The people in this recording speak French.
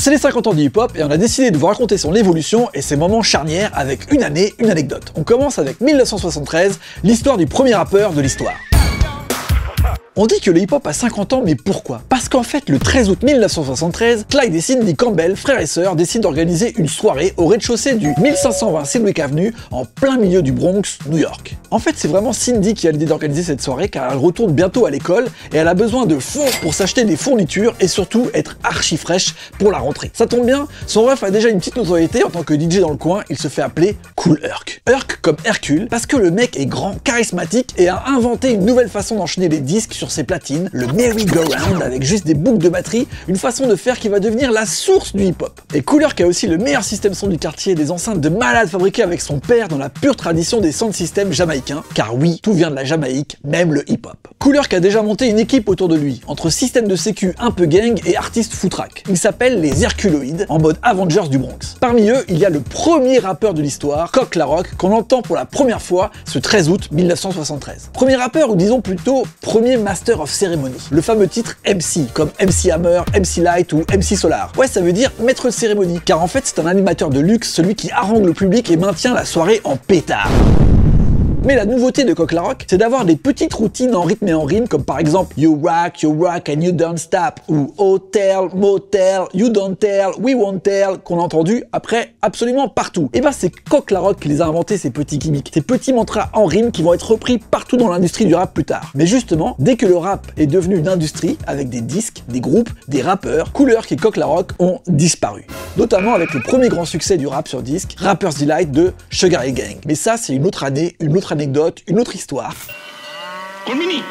C'est les 50 ans du hip-hop et on a décidé de vous raconter son évolution et ses moments charnières avec une année, une anecdote. On commence avec 1973, l'histoire du premier rappeur de l'histoire. On dit que le hip-hop a 50 ans, mais pourquoi? Parce qu'en fait, le 13 août 1973, Clyde et Cindy Campbell, frères et sœurs, décident d'organiser une soirée au rez-de-chaussée du 1520 Sedgwick Avenue, en plein milieu du Bronx, New York. En fait, c'est vraiment Cindy qui a l'idée d'organiser cette soirée, car elle retourne bientôt à l'école et elle a besoin de fonds pour s'acheter des fournitures et surtout être archi fraîche pour la rentrée. Ça tombe bien, son ref a déjà une petite notoriété en tant que DJ dans le coin, il se fait appeler Kool Herc. Herc comme Hercule, parce que le mec est grand, charismatique et a inventé une nouvelle façon d'enchaîner les disques sur ses platines, le merry-go-round avec juste des boucles de batterie, une façon de faire qui va devenir la source du hip-hop. Et Kool Herc a aussi le meilleur système son du quartier, des enceintes de malade fabriquées avec son père dans la pure tradition des sound systems jamaïcains, car oui, tout vient de la Jamaïque, même le hip-hop. Kool Herc a déjà monté une équipe autour de lui, entre système de sécu un peu gang et artistes footrack. Ils s'appellent les Herculoïdes, en mode Avengers du Bronx. Parmi eux, il y a le premier rappeur de l'histoire, Coq La Rock, qu'on entend pour la première fois ce 13 août 1973. Premier rappeur, ou disons plutôt premier Master of Ceremony. Le fameux titre MC, comme MC Hammer, MC Light ou MC Solar. Ouais, ça veut dire maître de cérémonie, car en fait c'est un animateur de luxe, celui qui harangue le public et maintient la soirée en pétard. Mais la nouveauté de Coq La Rock, c'est d'avoir des petites routines en rythme et en rime, comme par exemple You rock and you don't stop, ou Hotel, Motel, You don't tell, We won't tell, qu'on a entendu après absolument partout. Et ben c'est Coq La Rock qui les a inventés, ces petits gimmicks, ces petits mantras en rime qui vont être repris partout dans l'industrie du rap plus tard. Mais justement, dès que le rap est devenu une industrie, avec des disques, des groupes, des rappeurs, Kool Herc et Coq La Rock ont disparu. Notamment avec le premier grand succès du rap sur disque, Rapper's Delight de Sugar Hill Gang. Mais ça, c'est une autre année, une autre anecdote, une autre histoire. Colmini.